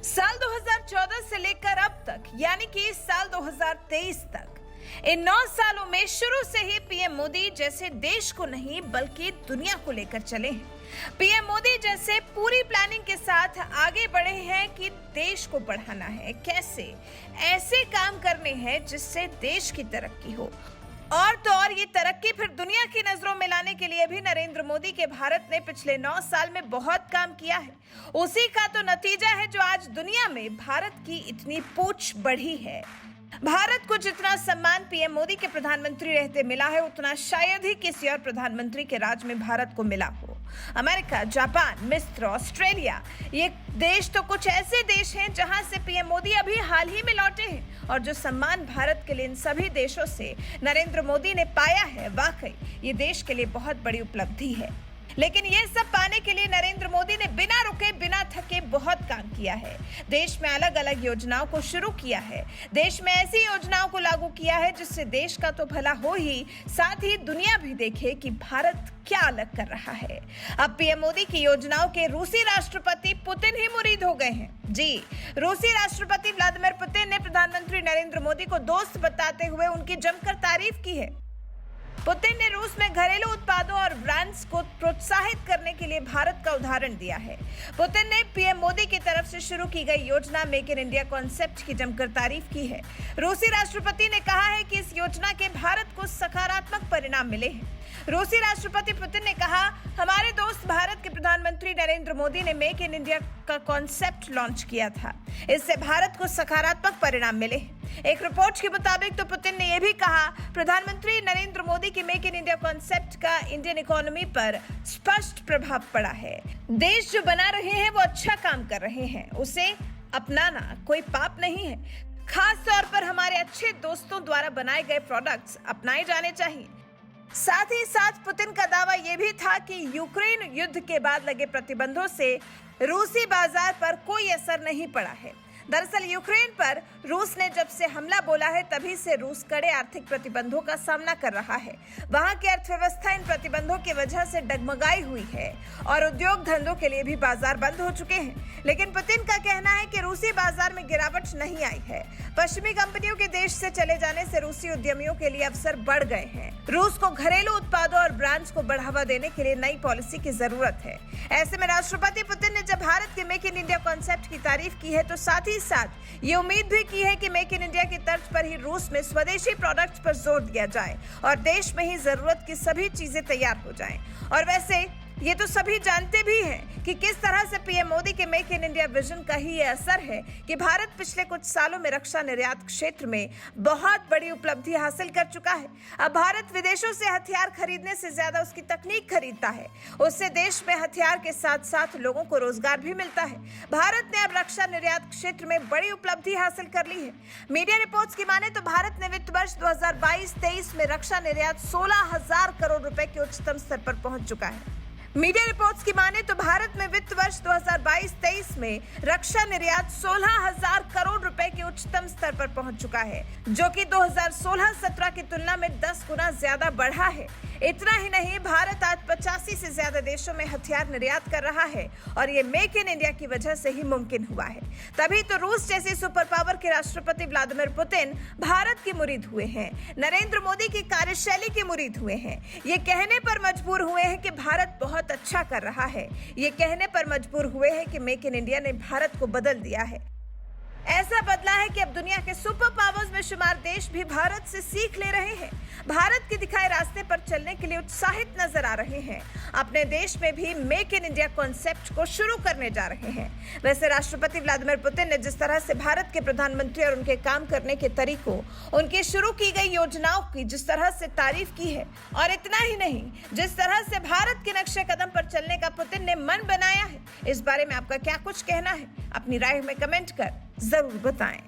साल 2014 से लेकर अब तक यानी कि साल 2023 तक इन 9 सालों में शुरू से ही पीएम मोदी जैसे देश को नहीं बल्कि दुनिया को लेकर चले हैं। पीएम मोदी जैसे पूरी प्लानिंग के साथ आगे बढ़े हैं कि देश को बढ़ाना है, कैसे ऐसे काम करने हैं जिससे देश की तरक्की हो। और तो और ये तरक्की फिर दुनिया की नजरों में लाने के लिए भी नरेंद्र मोदी के भारत ने पिछले 9 साल में बहुत काम किया है। उसी का तो नतीजा है जो आज दुनिया में भारत की इतनी पूछ बढ़ी है। भारत को जितना सम्मान पीएम मोदी के प्रधानमंत्री रहते मिला है, उतना शायद ही किसी और प्रधानमंत्री के राज में भारत को मिला हो। अमेरिका, जापान, मिस्र, ऑस्ट्रेलिया, ये देश तो कुछ ऐसे देश हैं जहां से पीएम मोदी अभी हाल ही में लौटे हैं, और जो सम्मान भारत के लिए इन सभी देशों से नरेंद्र मोदी ने पाया है, वाकई ये देश के लिए बहुत बड़ी उपलब्धि है। लेकिन ये सब पाने के लिए नरेंद्र मोदी ने बिना रुके बिना थके बहुत काम किया है। देश में अलग अलग योजनाओं को शुरू किया है, देश में ऐसी योजनाओं को लागू किया है जिससे देश का तो भला हो ही, साथ ही दुनिया भी देखे कि भारत क्या अलग कर रहा है। अब पीएम मोदी की योजनाओं के रूसी राष्ट्रपति पुतिन ही मुरीद हो गए हैं। जी, रूसी राष्ट्रपति व्लादिमीर पुतिन ने प्रधानमंत्री नरेंद्र मोदी को दोस्त बताते हुए उनकी जमकर तारीफ की है। पुतिन ने रूस में घरेलू उत्पादों और ब्रांड्स को प्रोत्साहित करने के लिए भारत का उदाहरण दिया है। पुतिन ने पीएम मोदी की तरफ से शुरू की गई योजना मेक इन इंडिया कॉन्सेप्ट की जमकर तारीफ की है। रूसी राष्ट्रपति ने कहा है कि इस योजना के भारत को सकारात्मक परिणाम मिले हैं। रूसी राष्ट्रपति पुतिन ने कहा, हमारे दोस्त भारत के प्रधानमंत्री नरेंद्र मोदी ने मेक इन इंडिया का कॉन्सेप्ट लॉन्च किया था, इससे भारत को सकारात्मक परिणाम मिले। एक रिपोर्ट के मुताबिक तो पुतिन ने यह भी कहा, प्रधानमंत्री नरेंद्र मोदी के मेक इन इंडिया कॉन्सेप्ट का इंडियन इकोनॉमी पर स्पष्ट प्रभाव पड़ा है। देश जो बना रहे हैं वो अच्छा काम कर रहे हैं, उसे अपनाना कोई पाप नहीं है। खास तौर पर हमारे अच्छे दोस्तों द्वारा बनाए गए प्रोडक्ट्स अपनाए जाने चाहिए। साथ ही साथ पुतिन का दावा यह भी था कि यूक्रेन युद्ध के बाद लगे प्रतिबंधों से रूसी बाजार पर कोई असर नहीं पड़ा है। दरअसल यूक्रेन पर रूस ने जब से हमला बोला है, तभी से रूस कड़े आर्थिक प्रतिबंधों का सामना कर रहा है। वहां की अर्थव्यवस्था इन प्रतिबंधों की वजह से डगमगाई हुई है और उद्योग धंधों के लिए भी बाजार बंद हो चुके हैं। लेकिन पुतिन का कहना है कि रूसी बाजार में गिरावट नहीं आई है। पश्चिमी कंपनियों के देश से चले जाने से रूसी उद्यमियों के लिए अवसर बढ़ गए हैं। रूस को घरेलू उत्पादों और ब्रांड्स को बढ़ावा देने के लिए नई पॉलिसी की जरूरत है। ऐसे में राष्ट्रपति पुतिन ने जब भारत के मेक इन इंडिया कॉन्सेप्ट की तारीफ की है, तो साथ ही साथ ये उम्मीद भी की है कि मेक इन इंडिया की तर्ज पर ही रूस में स्वदेशी प्रोडक्ट्स पर जोर दिया जाए और देश में ही जरूरत की सभी चीजें तैयार हो जाएं। और वैसे ये तो सभी जानते भी हैं कि किस तरह से पीएम मोदी के मेक इन इंडिया विजन का ही ये असर है कि भारत पिछले कुछ सालों में रक्षा निर्यात क्षेत्र में बहुत बड़ी उपलब्धि हासिल कर चुका है। अब भारत विदेशों से हथियार खरीदने से ज्यादा उसकी तकनीक खरीदता है। उससे देश में हथियार के साथ साथ लोगों को रोजगार भी मिलता है। भारत ने अब रक्षा निर्यात क्षेत्र में बड़ी उपलब्धि हासिल कर ली है। मीडिया रिपोर्ट्स की माने तो भारत ने वित्त वर्ष 2022-23 में रक्षा निर्यात 16,000 करोड़ रुपए के उच्चतम स्तर पर पहुंच चुका है। मीडिया रिपोर्ट्स की माने तो भारत में वित्त वर्ष 2022-23 में रक्षा निर्यात 16,000 करोड़ रुपए के उच्चतम स्तर पर पहुंच चुका है, जो कि 2016-17 की तुलना में 10 गुना ज्यादा बढ़ा है। इतना ही नहीं, भारत आज 85 से ज्यादा देशों में हथियार निर्यात कर रहा है और ये मेक इन इंडिया की वजह से ही मुमकिन हुआ है। तभी तो रूस जैसी सुपर पावर के राष्ट्रपति व्लादिमीर पुतिन भारत के मुरीद हुए हैं, नरेंद्र मोदी की कार्यशैली के मुरीद हुए हैं। ये कहने पर मजबूर हुए हैं कि भारत बहुत अच्छा कर रहा है। ये कहने पर मजबूर हुए हैं कि मेक इन इंडिया ने भारत को बदल दिया है। ऐसा बदला है कि अब दुनिया के सुपर पावर्स में शुमार देश भी भारत से सीख ले रहे हैं, भारत के दिखाए रास्ते पर चलने के लिए उत्साहित नजर आ रहे हैं। अपने देश में भी मेक इन इंडिया कॉन्सेप्ट को शुरू करने जा रहे हैं। वैसे राष्ट्रपति व्लादिमीर पुतिन ने जिस तरह से भारत के प्रधानमंत्री और उनके काम करने के तरीकों, उनकी शुरू की गई योजनाओं की जिस तरह से तारीफ की है, और इतना ही नहीं, जिस तरह से भारत के नक्शे कदम पर चलने का पुतिन ने मन बनाया है, इस बारे में आपका क्या कुछ कहना है? अपनी राय में कमेंट कर जरूर बताएं।